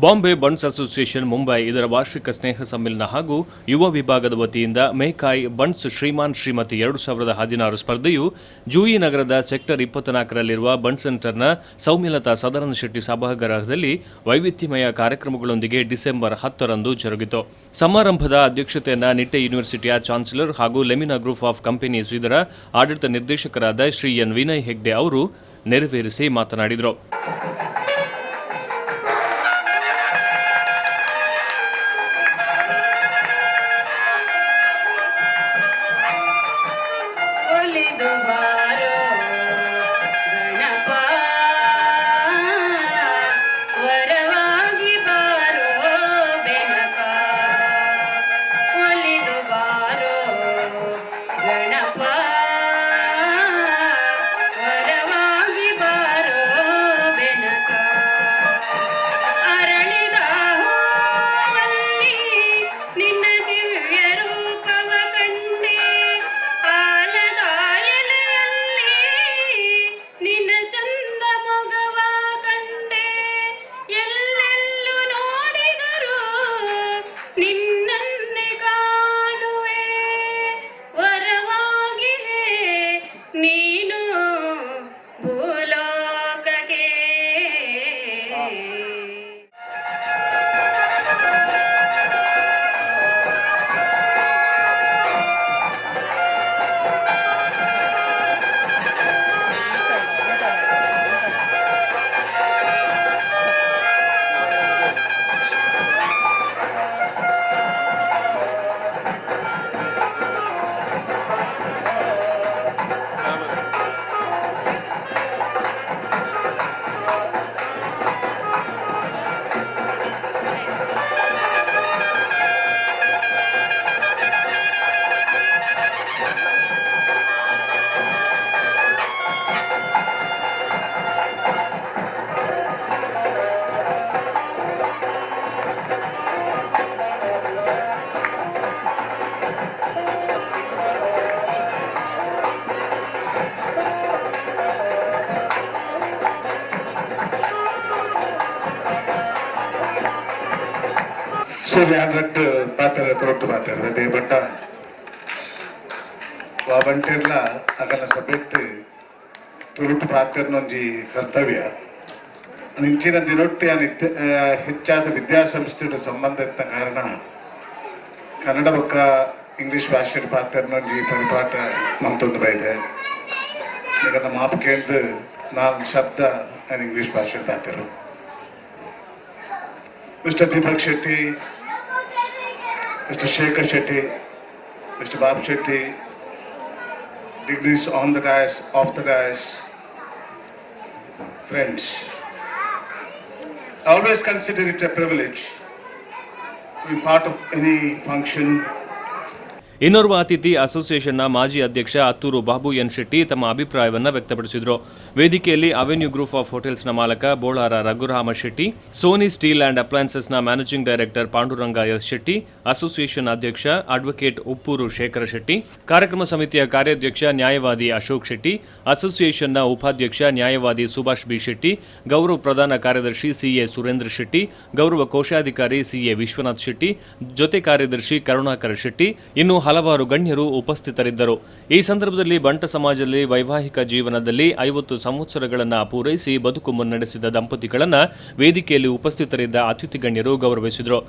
Bombay buns association Mumbai ಇದರ ವಾರ್ಷಿಕ ಸ್ನೇಹ ಸಮ್ಮೇಳನ ಹಾಗೂ ಯುವ ವಿಭಾಗದ ವತಿಯಿಂದ ಮೇಕಾಯ್ ಬನ್ಸ್ ಶ್ರೀಮಾನ್ ಶ್ರೀಮತಿ 2016 ಸ್ಪರ್ಧೆಯು ಜೂಯಿ ನಗರದ ಸೆಕ್ಟರ್ 24ರಲ್ಲಿರುವ ಬನ್ಸ್ ಸೆಂಟರ್ನ ಸೌಮ್ಯಲತಾ ಸದಾನಂದ ಶೆಟ್ಟಿ ಸಭಾಗೃಹದಲ್ಲಿ ವೈವಿಧ್ಯಮಯ ಕಾರ್ಯಕ್ರಮಗಳೊಂದಿಗೆ ಡಿಸೆಂಬರ್ 10ರಂದು ಜರುಗಿತು. ಸಮಾರಂಭದ ಅಧ್ಯಕ್ಷತೆಯನ್ನು ನಿಟ್ಟೆ ಯೂನಿವರ್ಸಿಟಿಯ ಚಾನ್ಸಲರ್ ಹಾಗೂ ಲೆಮಿನಾ ಗ್ರೂಪ್ ಆಫ್ ಕಂಪನೀಸ್ ಇದರ ಆಡಳಿತ ನಿರ್ದೇಶಕರಾದ ಶ್ರೀ ಎನ್ ವಿನಯ್ ಹೆಗ್ಡೆ ಅವರು ನೆರವೇರಿಸಿ ಮಾತನಾಡಿದರು. వ్యాన్రట్టు పాత్ర తొట్టు పాతారు అదే బట్ట ವಾಬಂಟೆರ್ಲ ಅಗಲ ಸಬ್ಜೆಕ್ಟ್ ತುರುಟು ಪಾತ್ರನೊಂಜಿ ಕರ್ತವ್ಯ ಇಂಚಿನ ದಿನೊಟ್ಟೆ ಹೆಚ್ಚಾದ ವಿದ್ಯಾಸಂಸ್ಥೆಯ ಸಂಬಂಧ ಇದ್ದ ಕಾರಣ ಕನ್ನಡ ಬೊಕ್ಕ ಇಂಗ್ಲಿಷ್ ಭಾಷೆ ಪಾತ್ರನೊಂಜಿ ಪರಿಪಾಠ ಮಂತೊಂದು ಬೈದೆ ಈಗ ನಮ್ಮ ಮಾಪ್ ಕೇಳಿದು 4 ಶಬ್ದ ಇಂಗ್ಲಿಷ್ ಭಾಷೆ ಪಾತ್ರ. Mister Deepak Shetty, Mr. Shekhar Shetty, Mr. Babu Shetty, degrees on the dais, off the dais, friends. I always consider it a privilege to be part of any function. ಇನ್ನೋರ್ವ ಅತಿಥಿ ಅಸೋಸಿಯೇಷನ್ನ ಮಾಜಿ ಅಧ್ಯಕ್ಷ ಅತ್ತೂರು ಬಾಬು ಎನ್ ಶೆಟ್ಟಿ ತಮ್ಮ ಅಭಿಪ್ರಾಯವನ್ನು ವ್ಯಕ್ತಪಡಿಸಿದರು. ವೇದಿಕೆಯಲ್ಲಿ ಅವೆನ್ಯೂ ಗ್ರೂಪ್ ಆಫ್ ಹೋಟೆಲ್ಸ್ನ ಮಾಲಕ Bolar Raghurama Shetty, Sony steel and ಅಪ್ಲಯನ್ಸಸ್ನ managing director Panduranga S Shetty, association ಅಧ್ಯಕ್ಷ ಅಡ್ವೊಕೇಟ್ ಉಪ್ಪೂರು ಶೇಖರ ಶೆಟ್ಟಿ, ಕಾರ್ಯಕ್ರಮ ಸಮಿತಿಯ ಕಾರ್ಯಾಧ್ಯಕ್ಷ ನ್ಯಾಯವಾದಿ ಅಶೋಕ್ ಶೆಟ್ಟಿ, ಅಸೋಸಿಯೇಷನ್ನ ಉಪಾಧ್ಯಕ್ಷ ನ್ಯಾಯವಾದಿ ಸುಭಾಷ್ ಬಿ ಶೆಟ್ಟಿ, ಗೌರವ ಪ್ರಧಾನ ಕಾರ್ಯದರ್ಶಿ ಸಿಎ ಸುರೇಂದ್ರ ಶೆಟ್ಟಿ, ಗೌರವ ಕೋಶಾಧಿಕಾರಿ ಸಿಎ ವಿಶ್ವನಾಥ್ ಶೆಟ್ಟಿ, ಜೊತೆ ಕಾರ್ಯದರ್ಶಿ ಕರುಣಾಕರ ಶೆಟ್ಟಿ, ಇನ್ನು ಹಲವಾರು ಗಣ್ಯರು ಉಪಸ್ಥಿತರಿದ್ದರು. ಈ ಸಂದರ್ಭದಲ್ಲಿ ಬಂಟ ಸಮಾಜದಲ್ಲಿ ವೈವಾಹಿಕ ಜೀವನದಲ್ಲಿ 50 ಸಂವತ್ಸರಗಳನ್ನು ಪೂರೈಸಿ ಬದುಕು ಮುನ್ನಡೆಸಿದ ದಂಪತಿಗಳನ್ನು ವೇದಿಕೆಯಲ್ಲಿ ಉಪಸ್ಥಿತರಿದ್ದ ಅತಿಥಿ ಗಣ್ಯರು ಗೌರವಿಸಿದರು.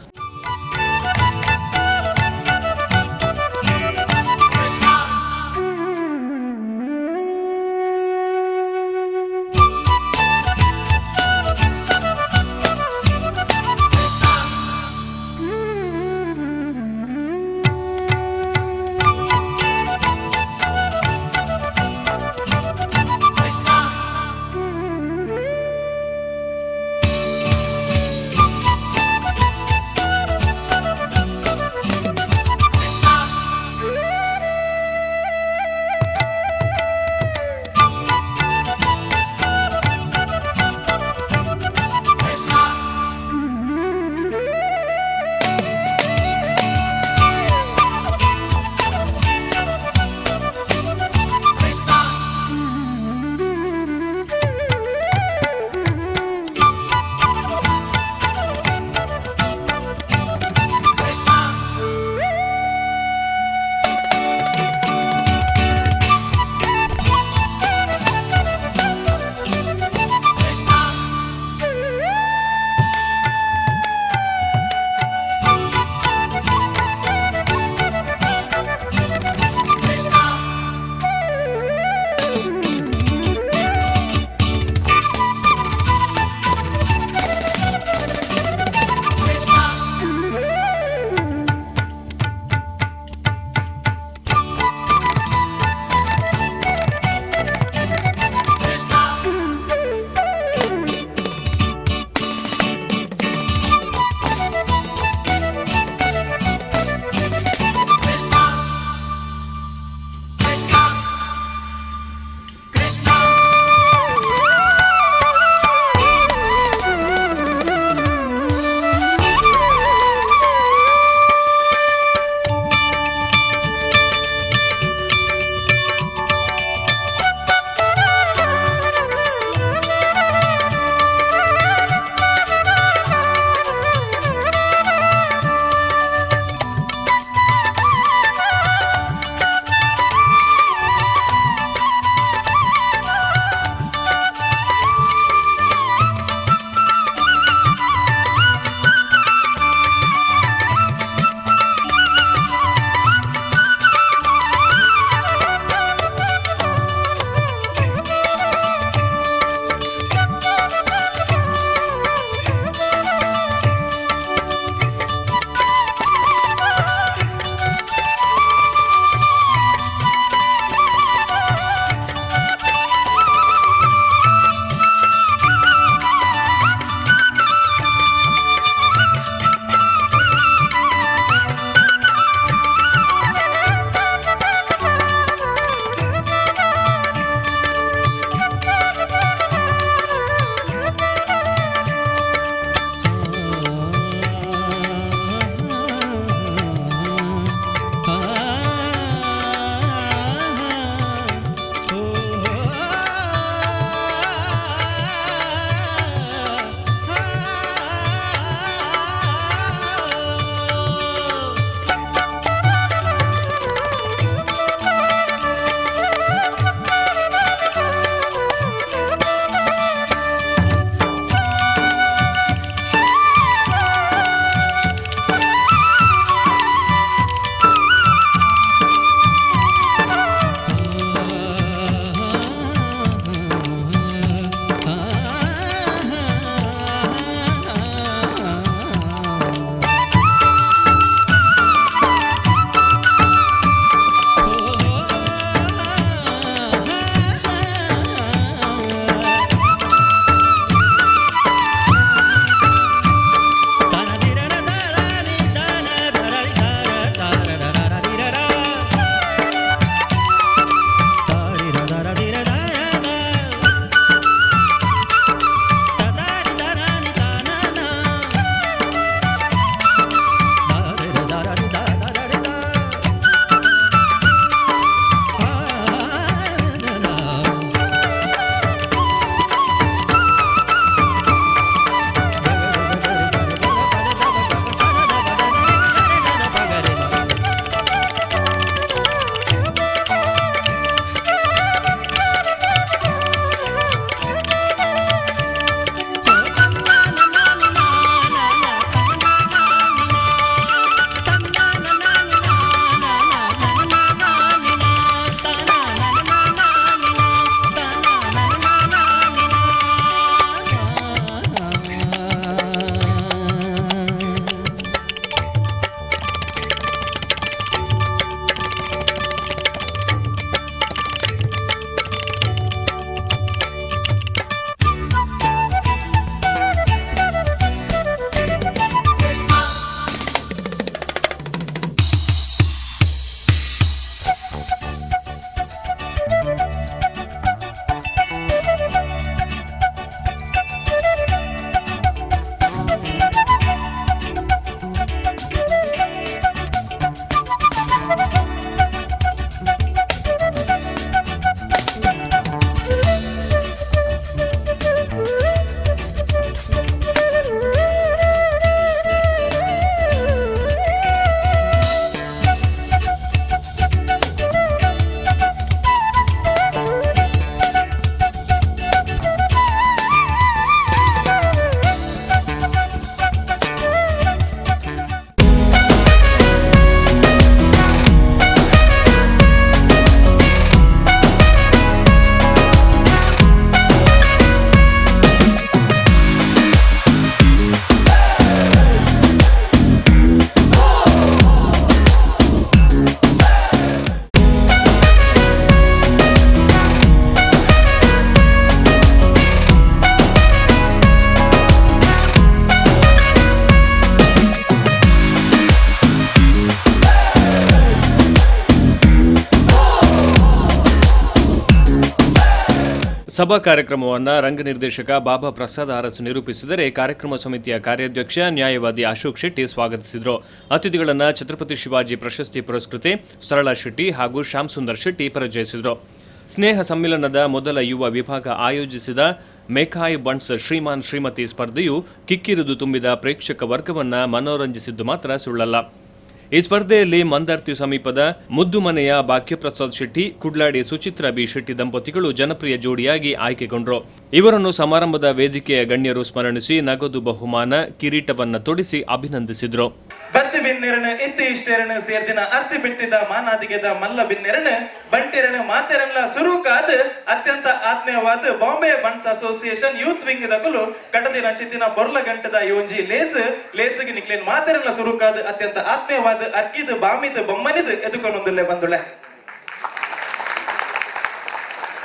ಸಭಾ ಕಾರ್ಯಕ್ರಮವನ್ನು ರಂಗ ನಿರ್ದೇಶಕ ಬಾಬಾ ಪ್ರಸಾದ್ ಅರಸ್ ನಿರೂಪಿಸಿದರೆ ಕಾರ್ಯಕ್ರಮ ಸಮಿತಿಯ ಕಾರ್ಯಾಧ್ಯಕ್ಷ ನ್ಯಾಯವಾದಿ ಅಶೋಕ್ ಶೆಟ್ಟಿ ಸ್ವಾಗತಿಸಿದರು. ಅತಿಥಿಗಳನ್ನು ಛತ್ರಪತಿ ಶಿವಾಜಿ ಪ್ರಶಸ್ತಿ ಪುರಸ್ಕೃತೆ ಸರಳಾ ಶೆಟ್ಟಿ ಹಾಗೂ ಶ್ಯಾಮ್ ಸುಂದರ್ ಶೆಟ್ಟಿ ಪರಿಚಯಿಸಿದರು. ಸ್ನೇಹ ಸಮ್ಮಿಲನದ ಮೊದಲ ಯುವ ವಿಭಾಗ ಆಯೋಜಿಸಿದ ಮೇಕಾಯ್ ಬಂಟ್ಸ್ ಶ್ರೀಮಾನ್ ಶ್ರೀಮತಿ ಸ್ಪರ್ಧೆಯು ಕಿಕ್ಕಿರಿದು ತುಂಬಿದ ಪ್ರೇಕ್ಷಕ ವರ್ಗವನ್ನು ಮನೋರಂಜಿಸಿದ್ದು ಮಾತ್ರ ಸುಳ್ಳಲ್ಲ. ಈ ಸ್ಪರ್ಧೆಯಲ್ಲಿ ಮಂದರ್ತಿ ಸಮೀಪದ ಮುದ್ದುಮನೆಯ ಭಾಗ್ಯಪ್ರಸಾದ್ ಶೆಟ್ಟಿ, ಕುಡ್ಲಾಡಿ ಸುಚಿತ್ರಾ ಬಿ ಶೆಟ್ಟಿ ದಂಪತಿಗಳು ಜನಪ್ರಿಯ ಜೋಡಿಯಾಗಿ ಆಯ್ಕೆಗೊಂಡರು. ಇವರನ್ನು ಸಮಾರಂಭದ ವೇದಿಕೆಯ ಗಣ್ಯರು ಸ್ಮರಣಿಸಿ ನಗದು ಬಹುಮಾನ ಕಿರೀಟವನ್ನು ತೊಡಿಸಿ ಅಭಿನಂದಿಸಿದರು. ಬತ್ತಿ ಬಿನ್ನೆರನು ಎತ್ತಿ ಇಷ್ಟೆರನು ಸೇರ್ದಿನ ಅರ್ತಿ ಬಿಟ್ಟಿದ್ದ ಮಾನಾದಿಗೆದ ಮಲ್ಲ ಬಿನ್ನೆರನು ಬಂಟೆರನು ಮಾತೆರನ್ಲ ಸುರುಕಾದ ಅತ್ಯಂತ ಆತ್ಮೀಯವಾದ Bombay Bunts association youth wing ದಕಲು ಕಟದಿನ ಚಿತ್ತಿನ ಬೊರ್ಲ ಗಂಟದ ಯೋಂಜಿ ಲೇಸ್ಗೆ ನಿಕ್ಲೇನ್ ಮಾತೆರನ್ಲ ಸುರುಕಾದ ಅತ್ಯಂತ ಆತ್ಮೀಯವಾದ ಅರ್ಕಿದ್ ಬಾಮಿದ್ ಬೊಮ್ಮನಿದ್ ಎದುಕೊಂದೊಂದುಲ್ಲೆ ಬಂದುಳೆ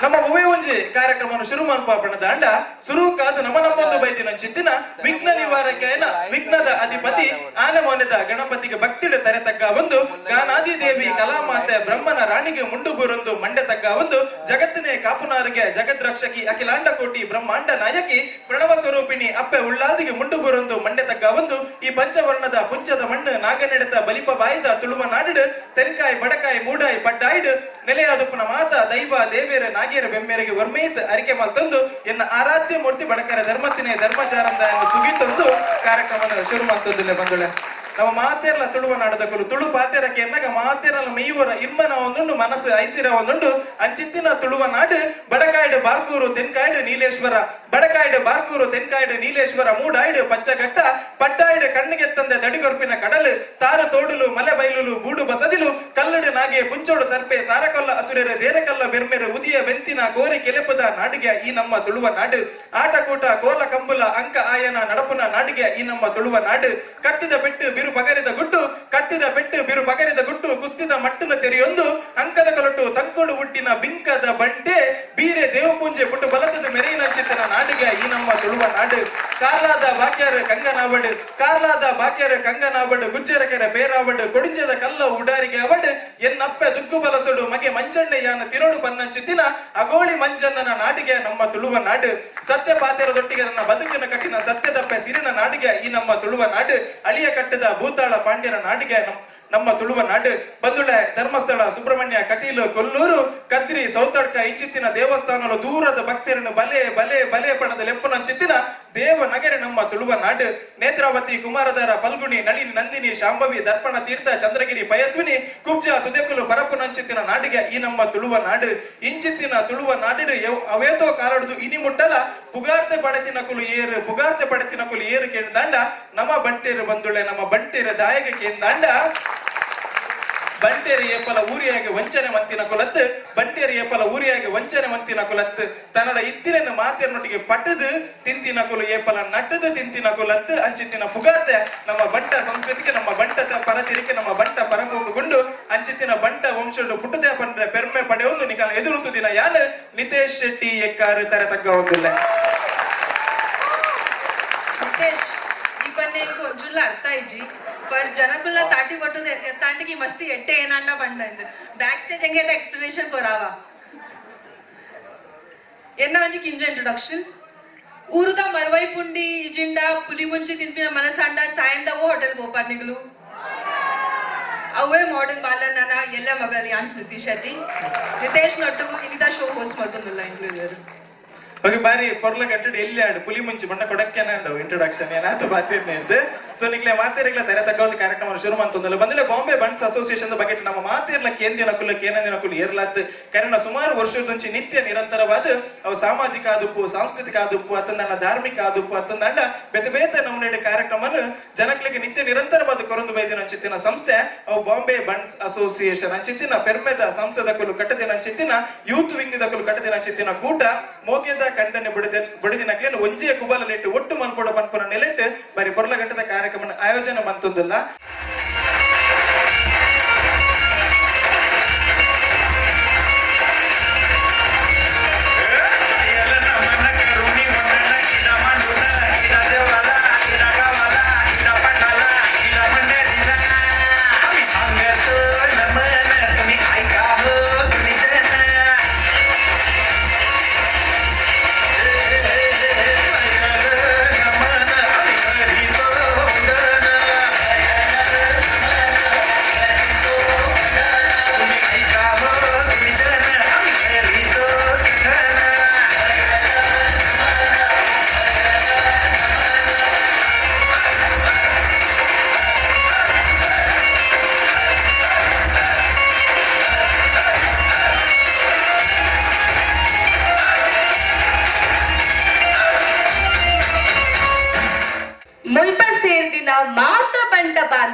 ನಮ್ಮ ಒವೆ ಒಂಜಿ ಕಾರ್ಯಕ್ರಮವನ್ನು ಶುರು ಮನ್ಪಾಪಣದ ಅಂಡ ಸುರುಕಾದ ನಮ್ಮೊಂದು ಬೈದಿನ ಚಿತ್ತಿನ ವಿಘ್ನ ನಿವಾರಕೇನ ವಿಘ್ನದ ಅಧಿಪತಿ ಆನೆ ಮೌನ್ಯದ ಗಣಪತಿಗೆ ಭಕ್ತಿಡ ತರೆತಕ್ಕ ಒಂದು ಗಾನಾದಿ ದೇವಿ ಕಲಾಮಾತೆ ಬ್ರಹ್ಮನ ರಾಣಿಗೆ ಮುಂಡು ಬೂರೊಂದು ಮಂಡೆ ತಕ್ಕ ಒಂದು ಜಗತ್ತಿನೇ ಕಾಪುನಾರಿಗೆ ಜಗತ್ ರಕ್ಷಕಿ ಅಖಿಲಾಂಡ ಕೋಟಿ ಬ್ರಹ್ಮಾಂಡ ನಾಯಕಿ ಪ್ರಣವ ಸ್ವರೂಪಿಣಿ ಅಪ್ಪೆ ಉಳ್ಳಾದಿಗೆ ಮುಂಡು ಬೂರೊಂದು ಮಂಡೆ ತಕ್ಕ ಒಂದು ಈ ಪಂಚವರ್ಣದ ಪುಂಚದ ಮಣ್ಣು ನಾಗನೆಡೆತ ಬಲಿಪ ಬಾಯ್ದ ತುಳುವ ನಾಡಿಡು ತೆನ್ಕಾಯಿ ಬಡಕಾಯಿ ಮೂಡಾಯಿ ಪಡ್ಡಾಯ್ಡು ನೆಲೆಯಾದುಪ್ಪನ ಮಾತ ದೈವ ದೇವೇರ ನಾಗೇರ ಬೆಮ್ಮೆರೆಗೆ ವರ್ಮೇತ್ ಅರಿಕೆ ಮಾಲ್ತಂದು ಎನ್ನ ಆರಾಧ್ಯ ಮೂರ್ತಿ ಬಡಕರ ಧರ್ಮತಿನೇ ಧರ್ಮಚಾರಂದ ಸುಗಿತೊಂದು ಕಾರ್ಯಕ್ರಮ ಶುರು ಮಾಡ್ತಂದಿಲ್ಲ ಬಂದುಳೆ ನಮ್ಮ ಮಾತೇರ್ಲ ತುಳುವ ನಾಡದಕ್ಕಲು ತುಳು ಪಾತೆರಕ್ಕೆ ಎನ್ನಗ ಮಾತೇರಲ ಮೇಯುವರ ಇರ್ಮನ ಒಂದುಂಡು ಮನಸ್ಸು ಐಸಿರ ಒಂದುಂಡು ಅಂಚಿತ್ತಿನ ತುಳುವ ನಾಡು ಬಡಕಾಯ್ಡು ಬಾರ್ಕೂರು ತೆನ್ಕಾಯ್ಡು ನೀಲೇಶ್ವರ ಬಡಕಾಯ್ಡು ಬಾರ್ಕೂರು ತೆನ್ಕಾಯ್ಡು ನೀಲೇಶ್ವರ ಮೂಡಾಯ್ಡು ಪಚ್ಚಗಟ್ಟ ಪಟ್ಟಾಯ್ಡು ಕಣ್ಣಿಗೆತ್ತಂದೆ ದಡಿಗೊರ್ಪಿನ ಕಡಲು ತಾರ ತೋಡುಲು ಮಲೆ ಬೈಲುಲು ಬೂಡು ಬಸದಿಲು ಕಲ್ಲಡು ನಾಗೆ ಪುಂಚೋಡು ಸರ್ಪೆ ಸಾರಕೊಲ್ಲ ಅಸುರೆರೆ ದೇರಕಲ್ಲ ಬೆರ್ಮೆರೆ ಉದಿಯ ಬೆಂತಿನ ಕೋರಿ ಕೆಲೆಪದ ನಾಡಿಗೆ ಈ ನಮ್ಮ ತುಳುವ ನಾಡು ಆಟಕೂಟ ಕೋಲ ಕಂಬುಲ ಅಂಕ ಆಯನ ನಡಪುನ ನಾಡಿಗೆ ಈ ನಮ್ಮ ತುಳುವ ನಾಡು ಕತ್ತಿದ ಪೆಟ್ಟು ಬಿರು ಪಗರಿದ ಗುಟ್ಟು ಕತ್ತಿದ ಪೆಟ್ಟು ಬಿರು ಪಗರಿದ ಗುಟ್ಟು ಕುಸ್ತಿದ ಮಟ್ಟನ ತೆರೆಯೊಂದು ಅಂಕದ ಕಲಟು ತಂಕೋಡು ಹುಟ್ಟಿನ ಬಿಂಕದ ಬಂಟೆ ಬೀರೆ ದೇವಪೂಂಜೆ ಪುಟ್ಟು ಬಲತದ ಮೆರೆಯಿನ ಚಿತ್ತನ ನಾಡಿಗೆ ಈ ನಮ್ಮ ತುಳುವ ನಾಡು ಕಾರ್ಲಾದ ಬಾಕ್ಯಾರ ಕಂಗನಾವಡು ಕಾರ್ಲಾದ ಬಾಕ್ಯಾರ ಕಂಗನಾವಡು ಗುಜ್ಜರಕೆರೆ ಬೇರಾವಡು ಕೊಡಿಂಜದ ಕಲ್ಲ ಉಡಾರಿಗೆ ಅವಡು ಎನ್ನಪ್ಪೆ ದುಗ್ಗು ಬಲಸೊಡು ಮಗೆ ಮಂಚಣ್ಣಯ್ಯನ ತಿರೋಡು ಪನ್ನಂಚಿತ್ತಿನ ಅಗೋಳಿ ಮಂಜಣ್ಣನ ನಾಡಿಗೆ ನಮ್ಮ ತುಳುವ ನಾಡು ಸತ್ಯ ಪಾತೆರದೊಟ್ಟಿಗೆ ನನ್ನ ಬದುಕಿನ ಕಟ್ಟಿನ ಸತ್ಯದಪ್ಪೆ ಸಿರಿನ ನಾಡಿಗೆ ಈ ನಮ್ಮ ತುಳುವ ನಾಡು ಅಳಿಯ ಕಟ್ಟದ ಭೂತಾಳ ಪಾಂಡ್ಯನ ನಾಡಿಗೆ ನಮ್ಮ ತುಳುವ ನಾಡು ಬಂದುಳೆ ಧರ್ಮಸ್ಥಳ ಸುಬ್ರಹ್ಮಣ್ಯ ಕಟೀಲು ಕೊಲ್ಲೂರು ಕದ್ರಿ ಸೌತಡ್ಕ ಇಚ್ಚಿತ್ತಿನ ದೇವಸ್ಥಾನಲು ದೂರದ ಭಕ್ತರನ್ನು ಬಲೆ ಬಲೆ ಬಲೆ ಪಣದ ಲೆಪ್ಪನ ಚಿತ್ತಿನ ದೇವನಗರಿ ನಮ್ಮ ತುಳುವ ನಾಡು ನೇತ್ರಾವತಿ ಕುಮಾರಧಾರ ಪಲ್ಗುಣಿ ನಳಿನಿ ನಂದಿನಿ ಶಾಂಭವಿ ದರ್ಪಣ ತೀರ್ಥ ಚಂದ್ರಗಿರಿ ಪಯಸ್ವಿನಿ ಕುಬ್ಜ ತುದೆಕುಲು ಪರಪುನಂಚಿತ್ತಿನ ನಾಡಿಗೆ ಈ ನಮ್ಮ ತುಳುವ ನಾಡು ಇಂಚಿತ್ತಿನ ತುಳುವ ನಾಡಿಡು ಅವೇತೋ ಕಾಲಡ್ದು ಇನಿ ಮುಟ್ಟಲ ಪುಗಾರ್ತೆ ಪಡೆತಿನ ಕುಲು ಏರು ಪುಗಾರ್ತೆ ಪಡೆತಿನ ಕುಲು ಏರು ಕೇಳ್ದಾಂಡ ನಮ್ಮ ಬಂಟೇರು ಬಂದುಳೆ ನಮ್ಮ ಬಂಟೇರು ದಾಯಗೆ ಕೇಳ್ದಾಂಡ ಬಂಟೇರಿ ಏಪಲ ಊರಿಯಾಗಿ ವಂಚನೆ ಮಂತಿನ ಕುಲತ್ತು ಬಂಟೇರಿ ಏಪಲ ಊರಿಯಾಗಿ ವಂಚನೆ ಮಂತಿನ ಕುಲತ್ತು ತನ್ನಡ ಇತ್ತಿನ ಮಾತಿನೊಟ್ಟಿಗೆ ಪಟ್ಟದು ತಿಂತಿನ ಕುಲು ಏಪಲ ನಟ್ಟದು ತಿಂತಿನ ಕುಲತ್ತು ಅಂಚಿತ್ತಿನ ಪುಗಾರ್ತೆ ನಮ್ಮ ಬಂಟ ಸಂಸ್ಕೃತಿಗೆ ನಮ್ಮ ಬಂಟದ ಪರತಿರಿಕೆ ನಮ್ಮ ಬಂಟ ಪರಮೂಗುಂಡು ಅಂಚಿತ್ತಿನ ಬಂಟ ವಂಶಡು ಪುಟ್ಟದೆ ಪಂಡ್ರೆ ಪೆರ್ಮೆ ಪಡೆಯೊಂದು ನಿಕಾಲ ಎದುರುತು ದಿನ ಯಾಲು ನಿತೇಶ್ ಶೆಟ್ಟಿ ಎಕ್ಕಾರು ತರ ತಗ್ಗ ಒಂದಿಲ್ಲ ನಿತೇಶ್ ಈ ಬನ್ನೆ ಒಂಚೂರ್ಲ ಅರ್ಥ ಇಜ್ಜಿ पर जनकुल्ला ताटी बटू तांडी की मस्ती एट्टे ಏನಾಂಡ ಬಂಡ ಇಂದು ಬ್ಯಾಕ್ ಸ್ಟೇಜ್ ಹೆಂಗೆ ಎಕ್ಸ್ಪ್ಲನೇಷನ್ ಕೊರಾವ ಎನ್ನ ಒಂಜಿ ಕಿಂಜ ಇಂಟ್ರೊಡಕ್ಷನ್ ಊರುದ ಮರ್ವೈ ಪುಂಡಿ ಇಜಿಂಡ ಪುಲಿ ಮುಂಚಿ ತಿನ್ಪಿನ ಮನಸಾಂಡ ಸಾಯಂದ ಓ ಹೋಟೆಲ್ ಗೋಪಾರ್ನಿಗಳು ಅವೇ ಮಾಡರ್ನ್ ಬಾಲಣ್ಣನ ಎಲ್ಲ ಮಗಲ್ ಯಾನ್ ಸ್ಮೃತಿ ಶೆಟ್ಟಿ ನಿತೇಶ್ ನೊಟ್ಟಿಗೂ ಇನಿದ ಶೋ ಹೋಸ್ಟ್ ಮಾಡ್ತಂದಿಲ್ಲ ಇಂಕ್ಲೂಡಿಯರ್ ಹೋಗಿ ಬಾರಿ ಪೊರ್ಲ ಗಂಟೆ ಎಲ್ಲಿ ಆಡು ಪುಲಿ ಮುಂಚಿ ಬಣ್ಣ ಕೊಡಕ್ಕೆ ಇಂಟ್ರೊಡಕ್ಷನ್ ಏನಾಯ್ತು ಬಾತಿರ್ನೇರ್ದು ಸೊ ನಿಗ್ಲೆ ಮಾತೇರಿಗ್ಲ ತೆರೆ ತಕ್ಕ ಒಂದು ಕಾರ್ಯಕ್ರಮ ಶುರು ಮಂತೊಂದಲ್ಲ ಬಂದ್ರೆ ಬಾಂಬೆ ಬಂಟ್ಸ್ ಅಸೋಸಿಯೇಷನ್ ಬಗ್ಗೆ ನಮ್ಮ ಮಾತೇರ್ಲ ಕೇಂದ್ರಿನ ಕುಲ ಕೇಂದ್ರಿನ ಕುಲು ಏರ್ಲಾತ್ ಕಾರಣ ಸುಮಾರು ವರ್ಷದಂಚಿ ನಿತ್ಯ ನಿರಂತರವಾದ ಅವು ಸಾಮಾಜಿಕ ಆದುಪ್ಪು ಸಾಂಸ್ಕೃತಿಕ ಆದುಪ್ಪು ಅತ್ತಂದಂಡ ಧಾರ್ಮಿಕ ಆದುಪ್ಪು ಅತ್ತಂದಂಡ ಬೇತೆ ಬೇತೆ ನಮ್ಮನೆ ಕಾರ್ಯಕ್ರಮನು ಜನಕ್ಲಿಗೆ ನಿತ್ಯ ನಿರಂತರವಾದ ಕೊರೊಂದು ಬೈದಿನ ಅಂಚಿತ್ತಿನ ಸಂಸ್ಥೆ ಅವು ಬಾಂಬೆ ಬಂಟ್ಸ್ ಅಸೋಸಿಯೇಷನ್ ಅಂಚಿತ್ತಿನ ಪೆರ್ಮೆದ ಸಂಸ್ಥದ ಕುಲು ಕಟ್ಟದಿನ ಅಂಚಿತ್ತಿನ ಯೂತ್ ವಿಂಗ್ ಕುಲು ಕಟ್ಟದಿನ ಅಂಚಿತ್ತಿನ ಕೂಟ ಮೋಗೆದ ಕಂಡನೆ ಬಡಿದಿನಕ್ಲೇನು ಒಂಜೆ ಕುಬಾಲಲೆಟ್ಟು ಒಟ್ಟು ಮನ್ಪೊಡ ಪನ್ಪುನ ನೆಲೆಟ್ಟು ಬರೀ ಪೊರ್ಲ ಗಂಟದ ಕಾರ್ಯಕ್ರಮ ಆಯೋಜನೆ ಮಂತೊಂದಿಲ್ಲ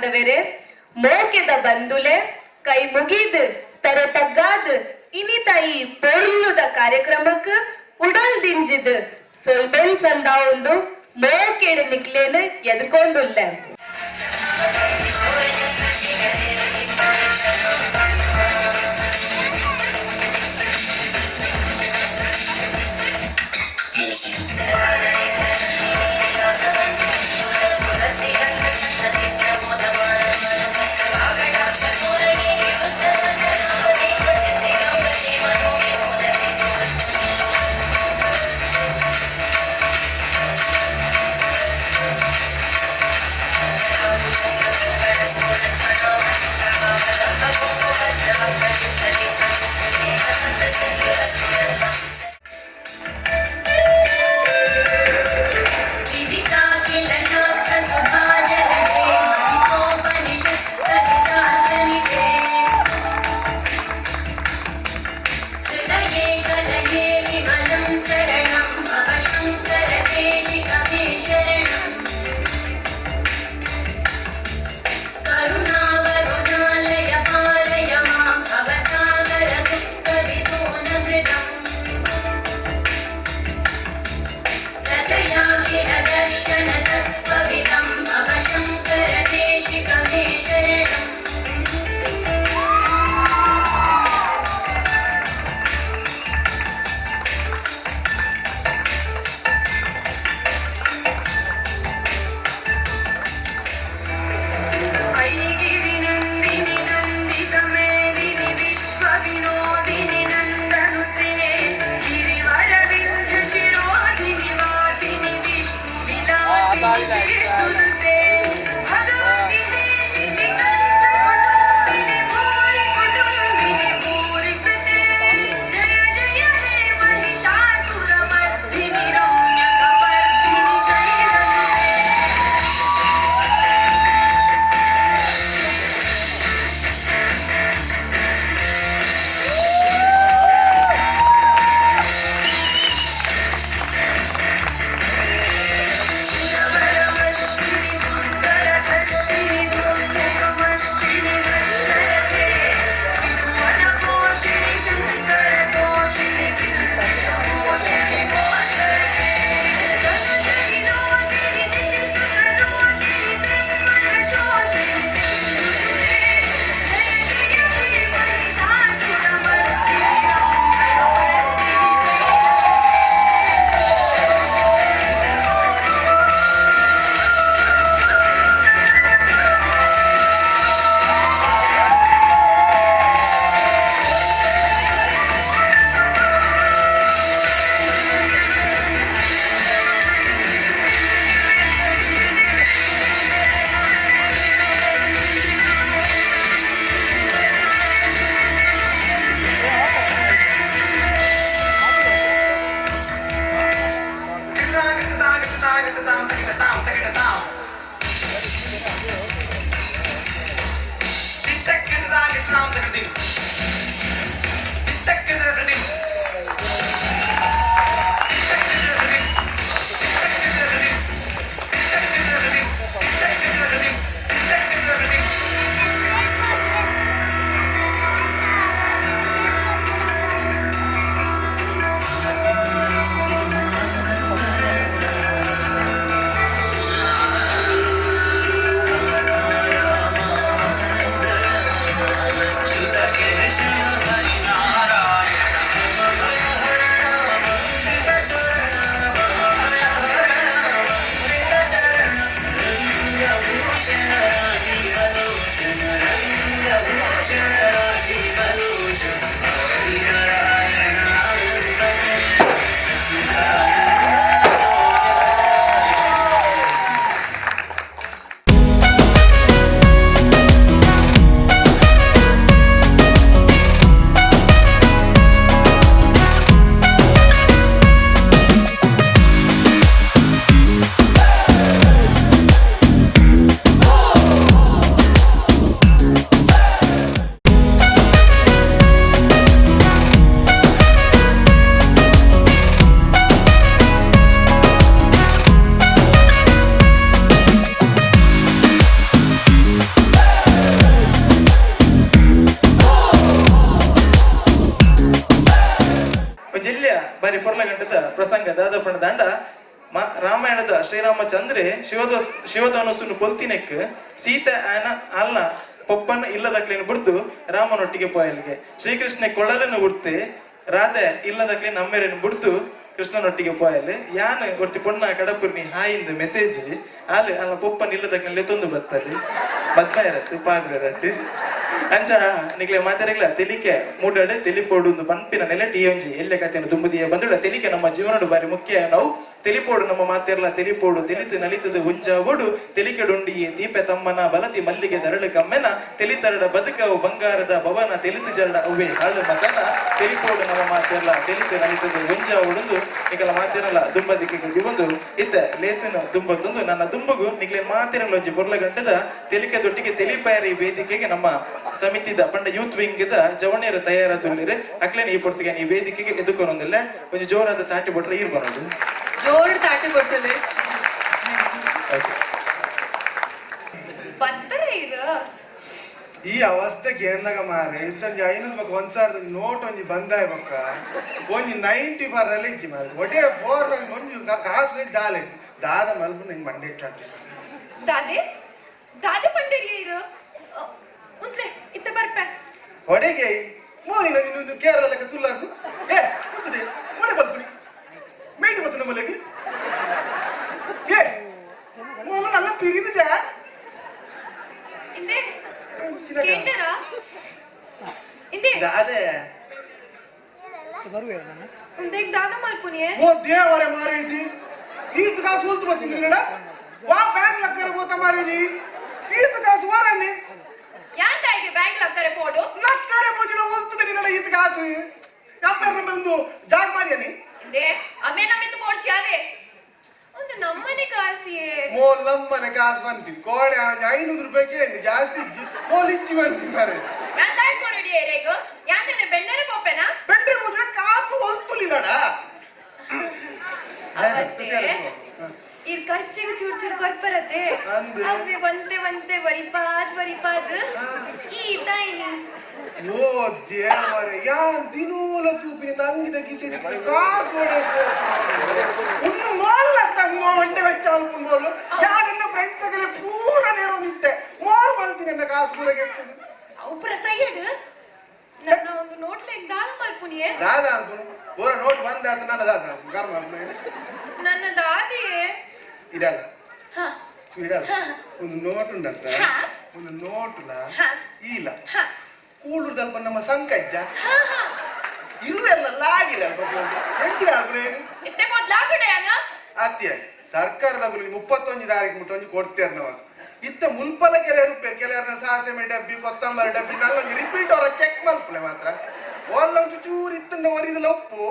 ಬಾಂಧವರೇ, ಮೋಕೆದ ಬಂದುಲೆ ಕೈ ಮುಗಿದು tere ತಗ್ಗಾದ ಇನ್ನಿತ ಈ ಪೊರ್ಲುದ ಕಾರ್ಯಕ್ರಮಕ್ಕೆ ಉಡಲ್ ದಿಂಜಿದ್ ಸೊಲ್ಬೆನ್ ಸಂದ ಒಂದು ಮೋಕೆಡ್ ನಿಕ್ಲೇನು ಎದ್ಕೊಂದುಲ್ಲ. ರಾಮಾಯಣದ ಶ್ರೀರಾಮಚಂದ್ರೆ ಶಿವಧನುಸ್ಸನ್ನು ಪೊಲ್ತಿನೆಕ್ ಸೀತೆ ಆನ ಅಲ್ಲ ಪೊಪ್ಪನ ಇಲ್ಲದಕ್ಲೇನು ಬಿಡ್ದು ರಾಮನೊಟ್ಟಿಗೆ ಪೋಯಲ್ಗೆ ಶ್ರೀಕೃಷ್ಣ ಕೊಳಲನ್ನು ಬಿಡ್ತೆ ರಾಧೆ ಇಲ್ಲದಕ್ಲೇನು ಅಮ್ಮೆರನ್ನು ಬಿಡ್ದು ಕೃಷ್ಣನೊಟ್ಟಿಗೆ ಪೋಯಲ್ ಯಾನ್ ಒರ್ತಿ ಪೊಣ್ಣ ಕಡಪುರ್ನಿ ಹಾಯಿಂದ ಮೆಸೇಜ್ ಅಲ್ಲ ಪೊಪ್ಪನ ಇಲ್ಲದಕ್ಲೆ ತೊಂದು ಬರ್ತದೆ ಬದ್ಮ ಇರತ್ತೆ ಪಾಗ್ರಟ್ಟು ಅಂಚ ನಿಗ್ಲೆ ಮಾತಾಡಗ್ಲ ತೆಲಿಕೆ ಮೂಡಾಡು ತೆಲಿಪೋಡು ಪಂಪಿನ ನೆಲೆ ಟಿಎಂಜಿ ಎಲ್ಲೆ ಕಥೆಯನ್ನು ತುಂಬುದಿಯ ಬಂದುಳ ತೆಲಿಕೆ ನಮ್ಮ ಜೀವನಡು ಬಾರಿ ಮುಖ್ಯ ನಾವು ತೆಲಿಪೋಡು ನಮ್ಮ ಮಾತೆರ್ಲ ತೆಲಿಪೋಡು ತೆಲಿತು ನಲಿತದು ಹುಂಜಾವೋಡು ತೆಲಿಕೆಡುಂಡಿಯೇ ದೀಪೆ ತಮ್ಮನ ಬಲತಿ ಮಲ್ಲಿಗೆ ತರಳು ಕಮ್ಮೆನ ತೆಲಿತರಡ ಬದುಕವು ಬಂಗಾರದ ಭವನ ತೆಲಿತು ಜರಡ ಅವೇ ಹಾಳು ಮಸನ ತೆಲಿಪೋಡು ನಮ್ಮ ಮಾತೆರ್ಲ ತೆಲಿತು ನಲಿತದು ಹುಂಜಾವೋಡು ನಿಗಲ ಮಾತಿರಲ್ಲ ದುಂಬ ದಿಕ್ಕಿಗೆ ಒಂದು ಇತ್ತ ಲೇಸನು ದುಂಬ ತಂದು ನನ್ನ ದುಂಬಗು ನಿಗ್ಲೆ ಮಾತಿರಲೊಂಜಿ ಬೊರ್ಲ ಗಂಟದ ತೆಲಿಕೆ ದೊಟ್ಟಿಗೆ ತೆಲಿಪಾಯರಿ ವೇದಿಕೆಗೆ ನಮ್ಮ ಸಮಿತಿದ ಪಂಡ ಯೂತ್ ವಿಂಗ್ ಜವಣಿಯರ ತಯಾರಾದುಲ್ಲಿರೆ ಅಕ್ಲೇನೆ ಈ ಪೊರ್ತಿಗೆ ಈ ವೇದಿಕೆಗೆ ಎದುಕೊನೊಂದಿಲ್ಲ ಒಂಜಿ ಜೋರಾದ ತಾಟಿ ಬೊಟ್ರೆ ಇರ್ ಬರೋದು ಜೋರ್ ತಾಟಿ ಕೊಟ್ಟಲೆ ಬತ್ತರ ಇದು ಈ ಅವಸ್ಥೆಗೆ ಏನಾಗ ಮಾರೆ ಇತ್ತಂಜಿ 500 ಬಕ್ಕ 1000 ನೋಟ್ ಒಂಜಿ ಬಂದಾಯ ಬಕ್ಕ ಒಂಜಿ 90 ಪರ್ ಇಜ್ಜಿ ಮಾರೆ ಒಟೆ ಬೋರ್ ಒಂಜಿ ಕಾಸು ದಾಲೆ ದಾದ ಮಲ್ಪು ನಂಗೆ ಬಂಡೆ ಚಾತಿ ದಾದೆ ದಾದೆ ಪಂಡೇರಿಯ ಇರು ಉಂತ್ಲೆ ಇತ್ತ ಬರ್ಪೆ ಹೊಡೆಗೆ ಮೋನಿ ನೀನು ಕೇರಳಕ್ಕೆ ತುಲ್ಲಾರ್ದು ಏ ಕೂತದೆ ಮನೆ ಬಲ್ಪುನಿ ಮೇಟಿ ಬತ್ತು ನಮ್ಮಲ್ಲಿಗೆ ಏ ಮೋನ ನಲ್ಲ ಪಿರಿದು ಜಾ ಇಂದೆ ಕೇಂಡರ ಇಂದೆ ದಾದೆ ಉಂದೆ ದಾದ ಮಲ್ಪುನಿಯೆ ಓ ದೇವರೇ ಮಾರೇದಿ ಈತ ಕಾಸು ಹೋಲ್ತು ಬರ್ತೀನಿ ನಡ ವಾ ಬ್ಯಾಂಕ್ ಲಕ್ಕರ ಹೋತ ಮಾರೇದಿ ಈತ ಕಾಸು ವಾರನಿ ಯಾಂದಾಯಿಗೆ ಬ್ಯಾಂಕ್ ಲಕ್ಕರೆ ಪೋಡು ಲಕ್ಕರೆ ಪೋಜಿನ ಹೋಲ್ತದೆ ನಿನ್ನಡ ಈತ ಕಾಸು ಯಾಪರ್ನ ಬಂದು ಜಾಗ್ ಮಾಡಿಯನಿ ಇಂದೆ ಅಮ್ಮೆ ನಮ್ಮಿತ್ತು ಪೋಡ್ಚಿಯಾವೆ ಒಂದು ನಮ್ಮನೆ ಕಾಸಿಯೇ ಮೋಲ್ ನಮ್ಮನೆ ಕಾಸು ಬಂತಿ ಕೋಡೆ 500 ರೂಪಾಯಿಗೆ ಜಾಸ್ತಿ ಮೋಲ್ ಇಚ್ಚಿ ಬಂತೀನಿ ಮಾರೆ ಯಾಂದಾಯಿ ಕೊರಡಿ ಏರೆಗೋ ಯಾಂದನೆ ಬೆಂಡರೆ ಪೋಪೆನಾ ಬೆಂಡ್ರೆ ಮುದ್ರೆ ಕಾಸು ಹೊಲ್ತುಲಿಲ್ಲಡ ಇರ್ ಖರ್ಚಿಗೆ ಚೂರ್ ಚೂರ್ ಕೊರ್ಪರತೆ ಅಂದೆ. ಅವೇ ಒಂತೆ ವರಿಪಾದ್ ಈ ತಾಯಿನಿ ಓ ದೇವರೇ ಯಾನ್ ದಿನೂಲ ತೂಪಿನ ನಂಗಿದ ಕಿಸಿಡಿ ಕಾಸು ಹೊಡೆಯಕ್ಕೆ ಒಂದು ಮೋಲ್ ತಂಗ ಒಂಟೆ ವೆಚ್ಚ ಅಲ್ಪುಂಬೋಲು ಯಾರನ್ನ ಫ್ರೆಂಡ್ಸ್ ತಗಲೆ ಪೂರ ನೇರ ನಿತ್ತೆ ಮೋಲ್ ಬಂತೀನಿ ನನ್ನ ಕಾಸು ಪೂರಗೆ ಎತ್ತದು ಉಪ್ರ ಸೈಡ್ ನನ್ನ ಒಂದು ನೋಟ್ಲೆ ದಾಲ್ ಮಲ್ಪುನಿಯೇ ದಾದ ಅಲ್ಪುನು ಪೂರ ನೋಟ್ ಬಂದ ಅಂತ ನನ್ನ ದಾದ ಕರ್ಮ ನನ್ನ ದಾದಿಯೇ ಇದಲ್ಲ ಹ ಇದಲ್ಲ ಒಂದು ನೋಟ್ ಉಂಟಂತ ಒಂದು ನೋಟುಲ ಈಲ ಕೂಳುದಲ್ಪ ನಮ್ಮ ಸಂಕಜ್ಜ ಇರುವೆಲ್ಲ ಲಾಗಿಲ್ಲ ಎಂಚಿನ ಅಲ್ಪನೇನು ಇತ್ತೆ ಮೊದ್ಲಾಗಡೆಯನ ಅತ್ಯ ಸರ್ಕಾರದ 31 ತಾರೀಕು ಮುಟ್ಟ ಒಂಜಿ ಕೊಡ್ತೇವೆ ನಾವು ಇತ್ತ ಮುಲ್ಪಲ ಕೆಲವರು ಕೆಲವರನ್ನ ಸಾಸೆ ಡಬ್ಬಿ ಕೊತ್ತಂಬರಿ ಡಬ್ಬಿ ನಲ್ಲ ರಿಪೀಟ್ ಅವರ ಚೆಕ್ ಮಲ್ಪಲೆ ಮಾತ್ರ ಒಲ್ಲ ಒಂಚೂರು ಚೂರು ಇತ್ತನ್ನ ಒರಿದಲ್ಲ ಉಪ್ಪು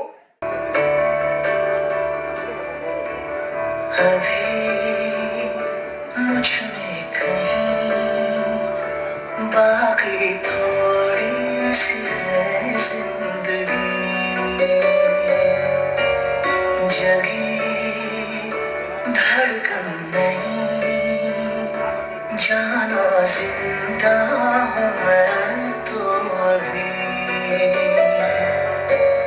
बाकी थोड़ी सी है जिंदगी जगी धड़कन नहीं जाना जिंदा हूँ मैं तो अभी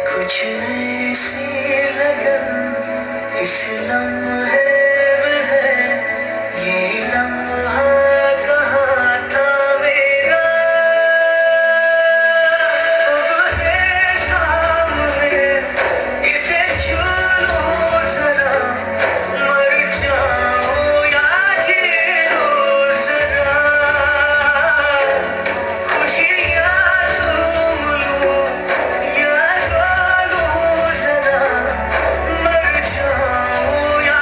कुछ ऐसी लगन इस लम्हे में है ये लम्हा कहाँ था मेरा अब है सामने इसे छू लो जरा मर जाऊं या जी लो जरा खुशियाँ झूम लूं या रो लूं जरा मर जाऊं या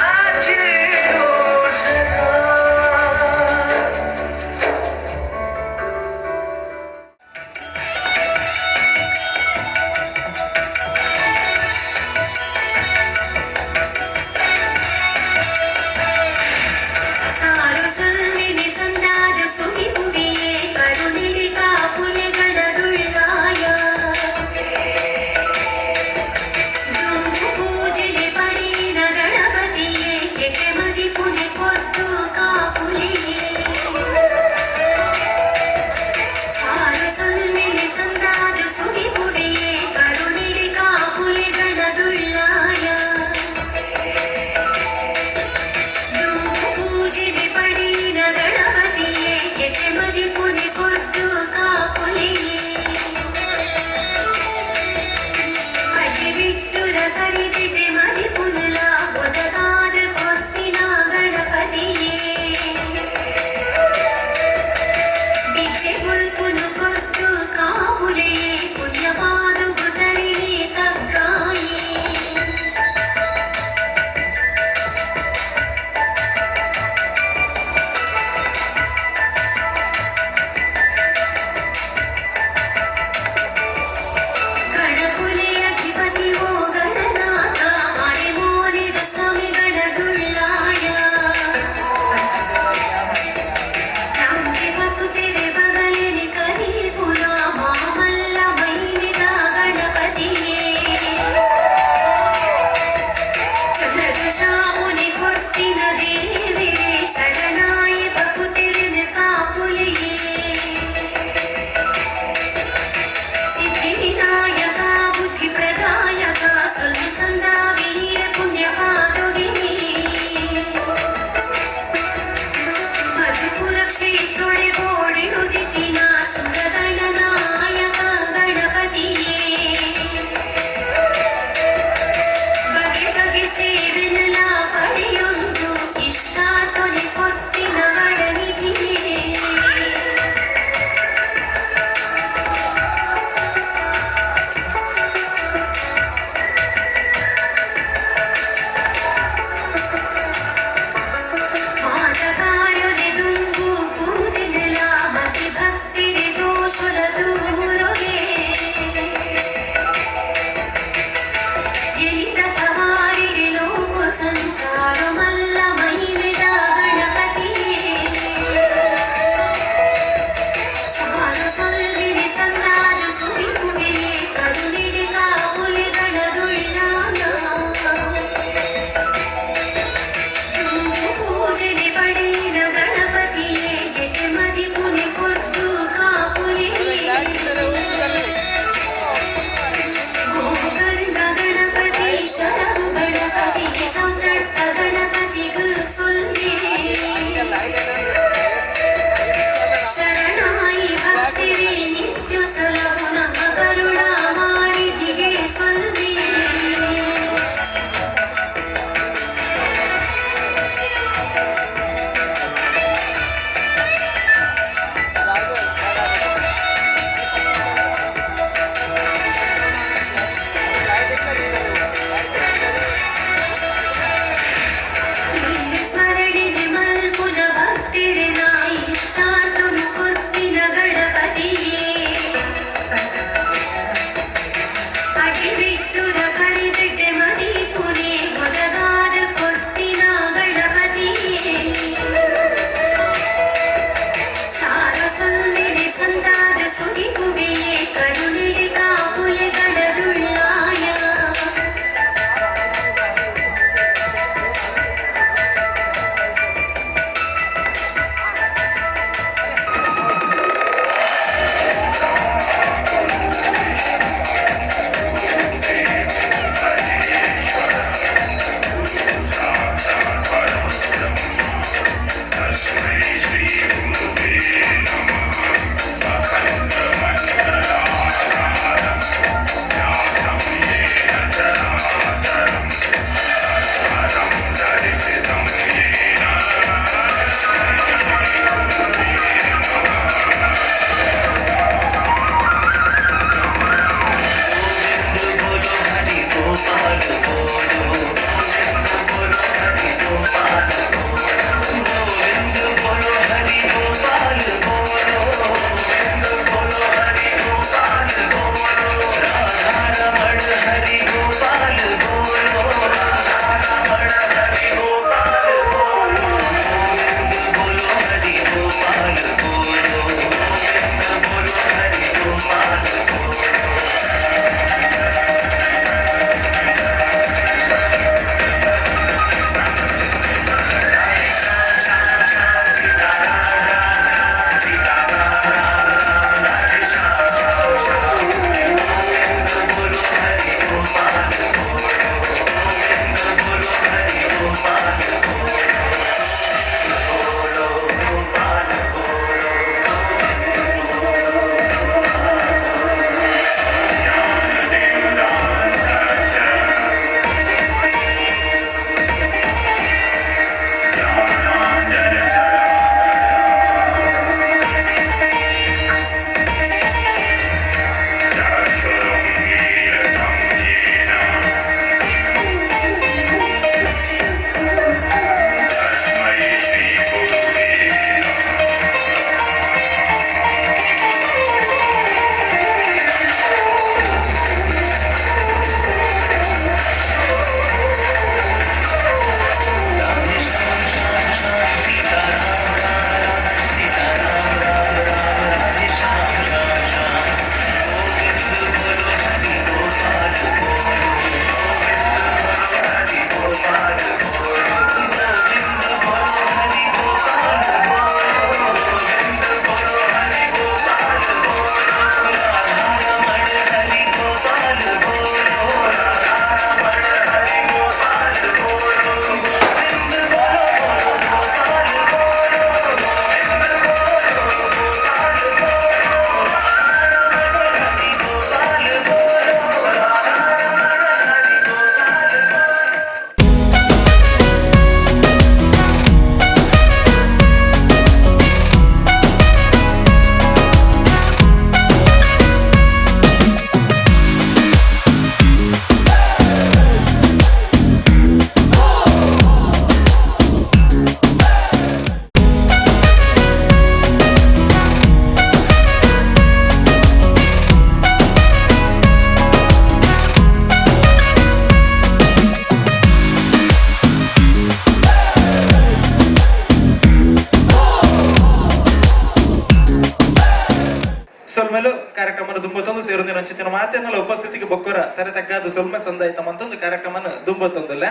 ಒಮ್ಮೆಲು ಕಾರ್ಯಕ್ರಮ ದುಂಬತ್ತೊಂದು ಸೇರುಂದಿನ ಅಂಚಿತ್ತಿನ ಮಾತೆನ್ನೆಲ್ಲ ಉಪಸ್ಥಿತಿಗೆ ಬೊಕ್ಕರ ತರೆ ತಗ್ಗಾದು ಸ್ವಲ್ಪ ಸಂದಾಯ್ತ ಮಂತೊಂದು ಕಾರ್ಯಕ್ರಮ ದುಂಬತ್ತೊಂದಲ್ಲ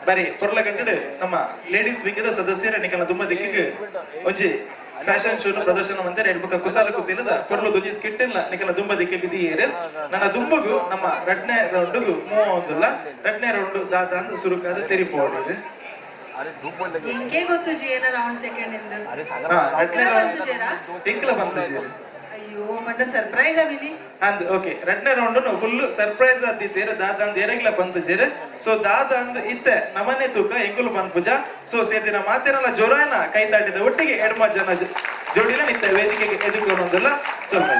ಬರೀ ಪೊರ್ಲ ಗಂಟೆ ನಮ್ಮ ಲೇಡೀಸ್ ವಿಂಗದ ಸದಸ್ಯರ ನಿಕಲ ದುಂಬ ದಿಕ್ಕಿಗೆ ಒಂಜಿ ಫ್ಯಾಷನ್ ಶೋ ಪ್ರದರ್ಶನ ಅಂತ ಹೇಳ್ಬೇಕ ಕುಸಾಲ ಕುಸಿಲದ ಫೊರ್ಲು ದುಂಜಿ ಸ್ಕಿಟ್ ಇಲ್ಲ ನಿಕಲ ದುಂಬ ದಿಕ್ಕಿಗೆ ದಿಯೇರು ನನ್ನ ದುಂಬಗು ನಮ್ಮ ರಡ್ನೆ ರೌಂಡ್ಗು ಮೂವೊಂದುಲ್ಲ ರಡ್ನೆ ರೌಂಡ್ ದಾದ ಅಂದ್ ಸುರುಕಾದ ತೆರಿಪೋಡಿರು ಹಿಂಗೆ ಗೊತ್ತು ಜೇನ ರೌಂಡ್ ಸೆಕೆಂಡ್ ಇಂದ ರಡ್ನೆ ಬಂತು ಜೇರಾ ತಿಂಕ್ಲ ಬಂತು ಜೇರು ಅಯ್ಯೋ ಮಂಡ ಸರ್ಪ್ರೈಸ್ ಅವಿನಿ ಅಂದ್ ಓಕೆ ರಡ್ನೆ ರೌಂಡ್ ಫುಲ್ ಸರ್ಪ್ರೈಸ್ ಆದಿತ್ತೇರು ದಾದ ಅಂದ್ ಏರಂಗಿಲ್ಲ ಬಂತು ಜೇರು ಸೊ ದಾದ ಅಂದ್ ಇತ್ತೆ ನಮನೆ ತೂಕ ಎಂಗುಲು ಬನ್ ಪೂಜಾ ಸೊ ಸೇರ್ದಿನ ಮಾತೇನಲ್ಲ ಜೋರಾನ ಕೈ ತಾಟಿದ ಒಟ್ಟಿಗೆ ಎಡ್ಮ ಜನ ಜೋಡಿನ ನಿತ್ತ ವೇದಿಕೆಗೆ ಎದುರ್ಕೊಂಡೊಂದಿಲ್ಲ ಸ್ವಲ್ಪ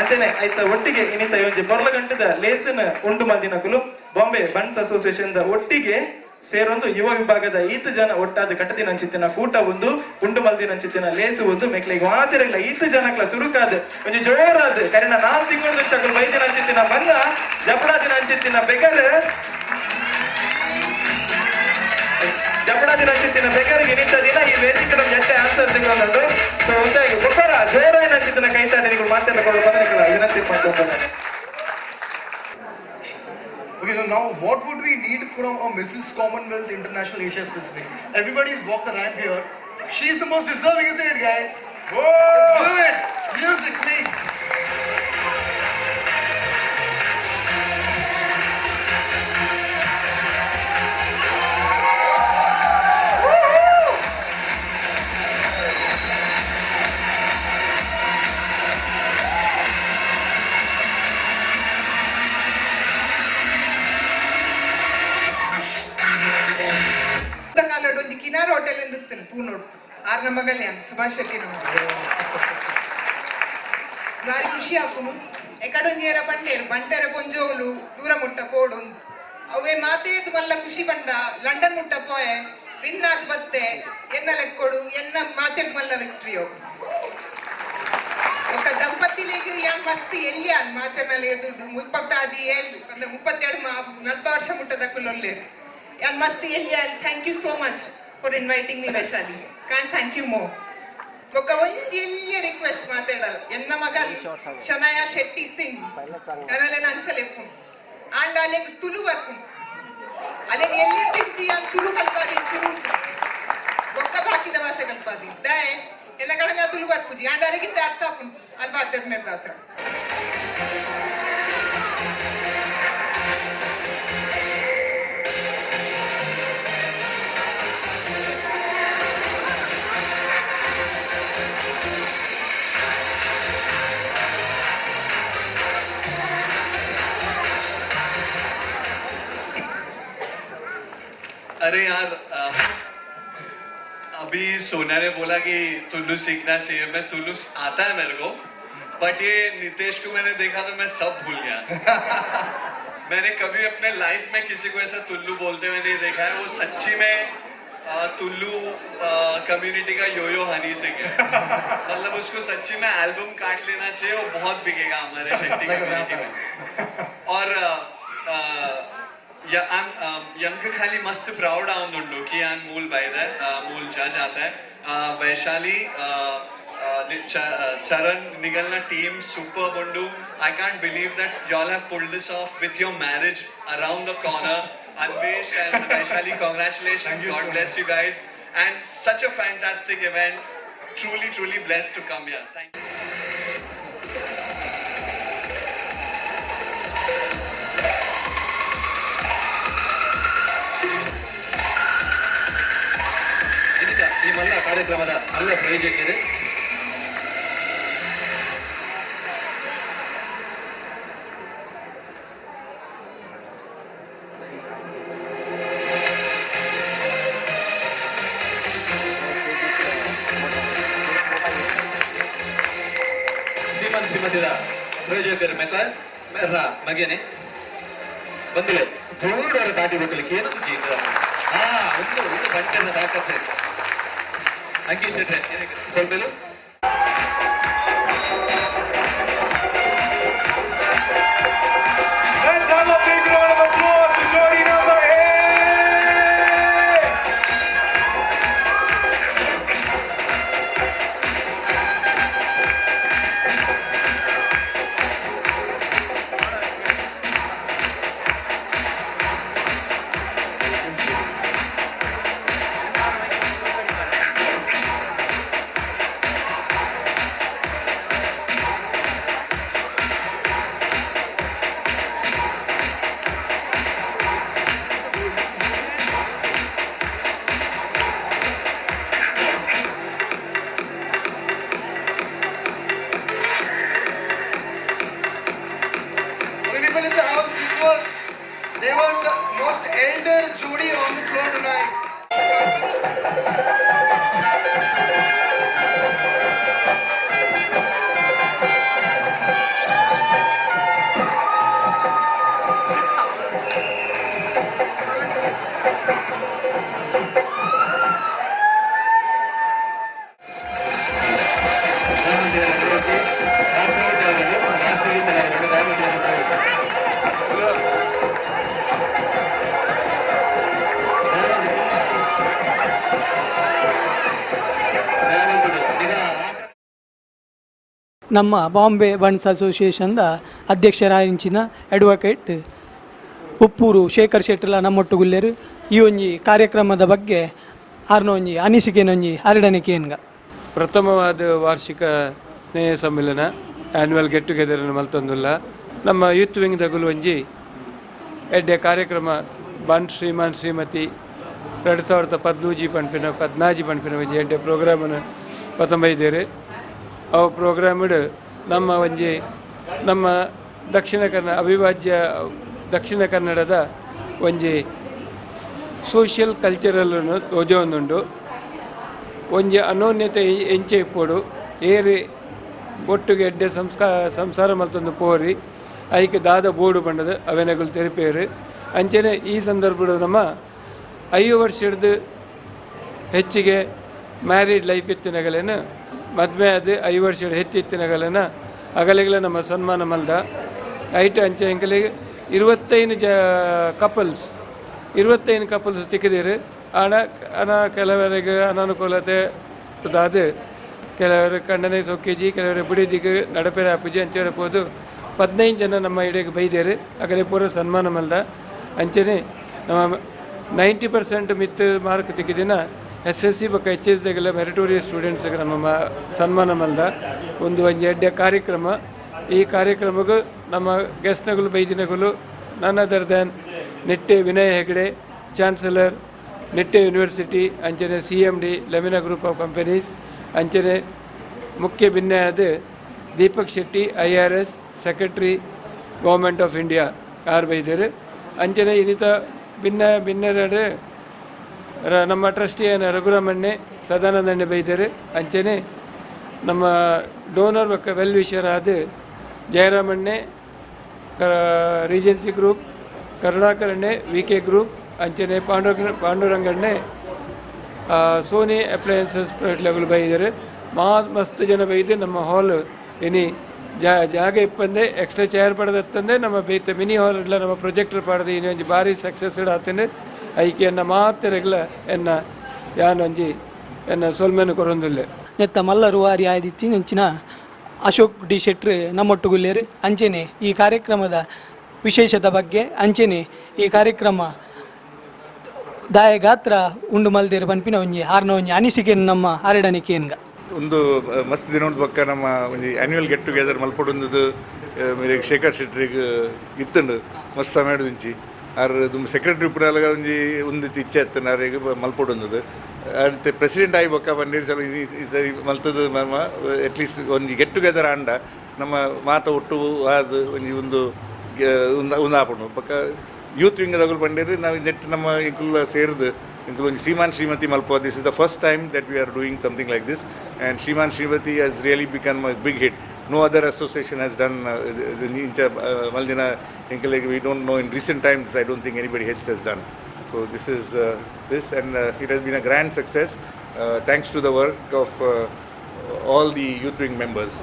ಅಂಚನೆ ಆಯ್ತ ಒಟ್ಟಿಗೆ ಇನ್ನಿತ ಯೋಜನೆ ಪೊರ್ಲ ಗಂಟದ ಲೇಸನ್ ಉಂಡು ಮಲ್ದಿನಕುಲು ಬಾಂಬೆ ಬನ್ಸ್ ಅಸೋಸಿಯೇಷನ್ ಒಟ್ಟಿಗೆ ಸೇರೊಂದು ಯುವ ವಿಭಾಗದ 5 ಜನ ಒಟ್ಟಾದ ಕಟ್ಟದಿನಂಚಿತ್ತಿನ ಕೂಟ ಒಂದು ಉಂಡು ಮಲ್ದಿನಂಚಿತ್ತಿನ ಲೇಸು ಒಂದು ಮೆಕ್ಲಿಗೆ ಮಾತಿರಲ್ಲ 5 ಜನಕ್ಲ ಸುರುಕಾದ ಒಂಜಿ ಜೋರಾದ ಕರೆನ 4 ತಿಂಗಳು ಚಕಲು ಬೈದಿನಂಚಿತ್ತಿನ ಬಂದ ಜಪಡಾದಿನಂಚಿತ್ತಿನ ಬೆಗರ್ ಜಪಡಾದಿನಂಚಿತ್ತಿನ ಬೆಗರ್ಗೆ ನಿಂತ ದಿನ ಈ ವೇದಿಕೆ ಎಷ್ಟೇ ಆನ್ಸರ್ ಸಿಗೋದು ಸೊ ಒಂದಾಗಿ ಗೊಬ್ಬರ ಜೋರಾದಿನಂಚಿತ್ತಿನ ಕೈತಾಡಿಗಳು ಮಾತಾಡಿಕೊಳ್ಳಲು ಬಂದ ವಿನಂತಿ ಮಾಡ್ಕೊಂಡು Okay, so now what would we need from a Mrs. Commonwealth International Asia Pacific? Everybody's walked the ramp here. She's the most deserving, isn't it, guys? Whoa! Let's do it! Music, please! ಕಿನಾರ್ hotel ಇಂದಿತ್ತೇನೆ ಪೂನೋಡು ಆರ್ ನಮ್ಮ ಕಲ್ಯಾಣ್ ಸುಭಾಷ್ ಶೆಟ್ಟಿ ನಮ್ಮ ಬಾರಿ ಖುಷಿ ಆಪುನು ಎಕಡೊಂಜೇರ ಬಂಡೇರು ಬಂಟೆರ ಪೊಂಜೋಲು ದೂರ ಮುಟ್ಟ ಪೋಡು ಅವೇ ಮಾತೇದು ಮಲ್ಲ ಖುಷಿ ಬಂಡ ಲಂಡನ್ ಮುಟ್ಟ ಪೋಯೆ ವಿನ್ನಾದ್ ಬತ್ತೆ ಎನ್ನ ಲೆಕ್ಕೊಡು ಎನ್ನ ಮಾತೇದು ಮಲ್ಲ ವಿಕ್ಟ್ರಿಯೋ ఒక దంపతిలకు యాన్ మస్తు ఎల్లాను మాతనలేదు ముప్పత్తాజీ ఏళ్ళు 40 వర్షం ఉంటదక్కులొల్లేదు యాన్ మస్తు ఎల్లాను thank you so much for inviting me Vaishali కాన్ థ్యాంక్ యూ మోర్ ఒక ಒಂಜಿ ಎಲ್ಲಿಯ ರಿಕ್ವೆಸ್ಟ್ ಮಾತಾಡಲ್ಲ ಎನ್ನ ಮಗಲ್ ಶನಯ ಶೆಟ್ಟಿ ಸಿಂಗ್ ಕನಲೆ ನಂಚಲೆಪ್ಪು ಆಂಡ ಅಲೆಗ್ ತುಳು ಬರ್ಪು ಅಲೆಗ್ ಎಲ್ಲಿ ತಿಂಚಿ ಯಾನ್ ತುಳು ಕಲ್ಪಾದಿ ಚುರು ಒಕ್ಕ ಬಾಕಿದ ಭಾಷೆ ಕಲ್ಪಾದಿ ದಯ ಎಲ್ಲ ಕಡೆ ತುಳು ಬರ್ಪುಜಿ ಆಂಡ ಅರೆಗಿದ್ದ ಅರ್ಥ ಆಪುನು ಅಲ್ಲಿ ಮಾತಾಡ್ನೇರ್ದ ಹತ್ರ अरे यार अभी सोना ने बोला कि तुल्लू सीखना चाहिए मैं तुल्लू आता है मेरे को बट ये नितेश को मैंने देखा तो मैं सब भूल गया मैंने कभी अपने लाइफ में किसी को ऐसा तुल्लू बोलते हुए नहीं देखा है वो सच्ची में तुल्लू कम्युनिटी का यो हनी सिंह है मतलब उसको सच्ची में एल्बम काट लेना चाहिए वो बहुत बिकेगा हमारे शेट्टी कम्युनिटी में और यंग खाली मस्त प्राउड आउंदुंडु कि यान मूल बायदा मूल जज आता है वैशाली चरण निगलना टीम सुपर बुंडू I can't believe that y'all have pulled this off with your marriage around the corner. Anvesh and Vaishali, congratulations. God bless you guys. And such a fantastic event. Truly blessed to come here. Thank you. ಈ ಮಲ್ಲ ಕಾರ್ಯಕ್ರಮದ ಅಲ್ಲ ಪ್ರಯೋಜಕರು ಶ್ರೀಮತಿರ ಪ್ರಯೋಜಕರು ಮೆರ ಮಗೇನೆ ಬಂದಿದೆ ಜೋಡವರ ತಾಟಿ ಹೋಗ್ಲಿಕ್ಕೆ ಏನು ಜೀವ ಒಂದು ಬಂಟೆನ ತಾಕತ್ತೆ ಅಂಕಿ ಶೆಟ್ರೆ ಸ್ವಲ್ಪ Let's have a big round of applause to Jodi number 8. They were the most elder Jodi on the floor tonight. ನಮ್ಮ ಬಾಂಬೆ ಬನ್ಸ್ ಅಸೋಸಿಯೇಷನ್ದ ಅಧ್ಯಕ್ಷರಾయించిన ಅಡ್ವೊಕೇಟ್ ಉಪ್ಪೂರು ಶೇಖರ್ ಶೆಟ್ಟಲ ನಮ್ಮೊಟ್ಟುಗುಲ್ಲೆರು ಈ ಒಂಜಿ ಕಾರ್ಯಕ್ರಮದ ಬಗ್ಗೆ ಆರ್ನ ಒಂಜಿ ಅನಿಸಿಕೆನೊಂಜಿ ಹರಡನಿಕೆ ಏನ್ಗ ಪ್ರಥಮವಾದ ವಾರ್ಷಿಕ ಸ್ನೇಹ ಸಮ್ಮೇಳನ ಆ್ಯನ್ಯುವಲ್ ಗೆಟ್ ಟುಗೆದರ್ ಮಲ್ತೊಂದುಲ್ಲ ನಮ್ಮ ಯೂತ್ ವಿಂಗ್ ದಗುಲು ಒಂಜಿ ಎಡ್ಡೆ ಕಾರ್ಯಕ್ರಮ ಬನ್ ಶ್ರೀಮಾನ್ ಶ್ರೀಮತಿ 2014 ಪನ್ಪಿನ ಒಂಜಿ ಎಡ್ಡೆ ಪ್ರೋಗ್ರಾಮನ್ನು ಪತಂಬೈದೇರು ಅವು ಪ್ರೋಗ್ರಾಮ್ಡ್ ನಮ್ಮ ದಕ್ಷಿಣ ಕನ್ನಡ ಅವಿಭಾಜ್ಯ ದಕ್ಷಿಣ ಕನ್ನಡದ ಒಂಜಿ ಸೋಷಿಯಲ್ ಕಲ್ಚರಲ್ ತೋಜೊಂದುಂಡು ಒಂಜಿ ಅನೋನ್ಯತೆ ಎಂಚೆ ಇಪ್ಪೋಡು ಏರಿ ಒಟ್ಟಿಗೆ ಎಡ್ಡೆ ಸಂಸಾರ ಮಲ್ತೊಂದು ಪೋರಿ ಐಕೆ ದಾದ ಬೋರ್ಡು ಬಂಡದು ಅವೆನಗಳು ತೆರಿಪೇರು ಅಂಚನೆ ಈ ಸಂದರ್ಭದ ನಮ್ಮ 5 ವರ್ಷ ಹಿಡಿದು ಹೆಚ್ಚಿಗೆ ಮ್ಯಾರಿಡ್ ಲೈಫ್ ಇತ್ತಿನಗಲೇನು ಮದುವೆ ಅದು 5 ವರ್ಷ ಹಿಡಿದು ಹೆಚ್ಚಿತ್ತಿನಗಲೇನ ಅಗಲಿಗಳ ನಮ್ಮ ಸನ್ಮಾನ ಮಲ್ದ ಐಟು ಅಂಚೆ ಎಂಕಲಿಗೆ 25 ಕಪಲ್ಸ್ ತಿಕ್ಕಿದಿರು ಕೆಲವರಿಗೆ ಅನಾನುಕೂಲತೆ ಅದು ಕೆಲವರು ಕಣ್ಣನೆ ಸೊಕ್ಕಿಜಿ ಕೆಲವರು ಬಿಡಿದಿಗೆ ನಡಪೆರೆ ಹಾಪುಜಿ ಅಂಚೆರೆ ಹೋದು 15 ಜನ ನಮ್ಮ ಇಡೆಗೆ ಬೈದೇರು ಅಗಲೇ ಪೂರ ಸನ್ಮಾನ ಮಲ್ದ ಅಂಚನೆ ನಮ್ಮ 90% ಮಿತ್ ಮಾರ್ಕ್ ತಿಕ್ಕಿದಿನ SSC ಬಕ್ಕ HS ದಗೆಲ್ಲ ಮೆರಿಟೋರಿಯಸ್ ಸ್ಟೂಡೆಂಟ್ಸ್ಗೆ ನಮ್ಮ ಸನ್ಮಾನ ಮಲ್ದ ಒಂದು ಎಡ್ಡೆ ಕಾರ್ಯಕ್ರಮ ಈ ಕಾರ್ಯಕ್ರಮಕ್ಕೂ ನಮ್ಮ ಗೆಸ್ಟ್ನಗಳು ಬೈದಿನಗಳು none other than Nitte Vinay Hegde chancellor Nitte university ಅಂಚನೆ CMD ಲೆಮಿನಾ ಗ್ರೂಪ್ ಆಫ್ ಕಂಪನೀಸ್ ಅಂಚನೆ ಮುಖ್ಯ ಭಿನ್ನಯಾದ Deepak Shetty IRS secretary government of India ಬೈದರು ಅಂಚನೆ ಇನ್ನಿತ ಭಿನ್ನರಡೆ ನಮ್ಮ ಟ್ರಸ್ಟಿಯನ ರಘುರಾಮಣ್ಣೆ ಸದಾನಂದಣ್ಣೆ ಬೈದರು ಅಂಚನೆ ನಮ್ಮ ಡೋನರ್ ಬಕ್ಕ ವೆಲ್ ವಿಷರ್ ಆದ ಜಯರಾಮಣ್ಣೆ ರೀಜೆನ್ಸಿ ಗ್ರೂಪ್ ಕರುಣಾಕರಣ್ಣೆ VK ಗ್ರೂಪ್ ಅಂಚನೆ ಪಾಂಡುರಂಗಣ್ಣೆ ಸೋನಿ ಅಪ್ಲಯನ್ಸಸ್ ಪ್ರೈವೇಟ್ ಲೆವೆಲ್ ಬೈದರು ಮಸ್ತ್ ಜನ ಬೈದು ನಮ್ಮ ಹಾಲ್ ಇನಿ ಜಾಗ ಇಪ್ಪಂದೆ ಎಕ್ಸ್ಟ್ರಾ ಚೇರ್ ಪಡೆದತ್ತಂದೆ ನಮ್ಮ ಬೈತ ಮಿನಿ ಹಾಲ್ ಇಲ್ಲ ನಮ್ಮ ಪ್ರೊಜೆಕ್ಟರ್ ಪಡೆದು ಇನ್ನೊಂದು ಭಾರಿ ಸಕ್ಸಸ್ಡ್ ಆತಂದೆ ಐಕೆ ಎನ್ನ ಮಾತೆರೆಗ್ಲ ಎನ್ನ ಯಾನೊಂಜಿ ಎನ್ನ ಸೊಲ್ಮೆನು ಕೊರೊಂದುಲ್ಲೆ ನೆತ್ತ ಮಲ್ಲರು ವಾರಿ ಆಯ್ದಿತ್ತಿ ನೆಂಚಿನ ಅಶೋಕ್ ಡಿ ಶೆಟ್ರು ನಮ್ಮೊಟ್ಟುಗುಲ್ಲೇರು ಅಂಚೆನೆ ಈ ಕಾರ್ಯಕ್ರಮದ ವಿಶೇಷತೆ ಬಗ್ಗೆ ಅಂಚೆನೆ ಈ ಕಾರ್ಯಕ್ರಮ ದಾಯಗಾತ್ರ ಉಂಡು ಮಲ್ದೇರು ಪನ್ಪಿನ ಒಂಜಿ ಆರ್ನ ಒಂಜಿ ಅನಿಸಿಕೆ ನಮ್ಮ ಹರಡನಿಕೆ ಏನ್ಗ ಒಂದು ಮಸ್ತ್ ದಿನ ಒಂದು ಪಕ್ಕ ನಮ್ಮ ಒಂದು ಆ್ಯನ್ಯುವಲ್ ಗೆಟ್ ಟುಗೆದರ್ ಮಲ್ಪೊಡೊಂದು ಶೇಖರ್ ಶೆಟ್ರಿಗೆ ಇತ್ತಂಡು ಮಸ್ತ್ ಸಮಯದಿಂಚಿ ದುಂಬ ಸೆಕ್ರೆಟರಿ ಪುರಾಲ ಒಂದು ಇಚ್ಛೆ ಇತ್ತು ನಾರಿಗೆ ಮಲ್ಪೊಡೊಂದು ಅದಕ್ಕೆ ಪ್ರೆಸಿಡೆಂಟ್ ಆಗಿ ಬೊಕ್ಕ ಬಂದಿರು ಸಲ ಮಲ್ತದ ನಮ್ಮ ಅಟ್ಲೀಸ್ಟ್ ಒಂದು ಗೆಟ್ ಟುಗೆದರ್ ಆಂಡ ನಮ್ಮ ಮಾತ ಒಟ್ಟು ಅದು ಒಂದು ಆಪಣು ಪಕ್ಕ ಯೂತ್ ವಿಂಗ್ ತಗೊಳ್ ಬಂದಿರು ನಾವು ನೆಟ್ ನಮ್ಮ ಇಂಕುಲ್ಲ ಸೇರಿದು ಇಂಕುಲ್ ಒಂದು ಶ್ರೀಮಾನ್ ಶ್ರೀಮತಿ ಮಲ್ಪ this is the first time that we are doing something like this and Shriman Shrimati has really become a big hit no other association has done Maldina Inkalege. We don't know in recent times. I don't think anybody else has done. So this is this, and it has been a grand success thanks to the work of all the youth wing members.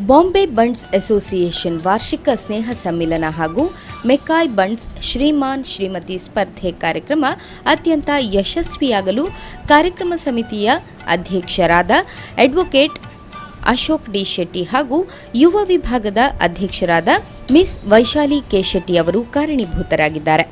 Bombay Bunts association ವಾರ್ಷಿಕ ಸ್ನೇಹ ಸಮ್ಮಿಲನ ಹಾಗೂ ಮೆಕಾಯ್ ಬಂಡ್ಸ್ ಶ್ರೀಮಾನ್ ಶ್ರೀಮತಿ ಸ್ಪರ್ಧೆ ಕಾರ್ಯಕ್ರಮ ಅತ್ಯಂತ ಯಶಸ್ವಿಯಾಗಲು ಕಾರ್ಯಕ್ರಮ ಸಮಿತಿಯ ಅಧ್ಯಕ್ಷರಾದ advocate Ashok D Shetty ಹಾಗೂ ಯುವ ವಿಭಾಗದ ಅಧ್ಯಕ್ಷರಾದ ಮಿಸ್ ವೈಶಾಲಿ ಕೆ ಶೆಟ್ಟಿ ಅವರು ಕಾರಣೀಭೂತರಾಗಿದ್ದಾರೆ.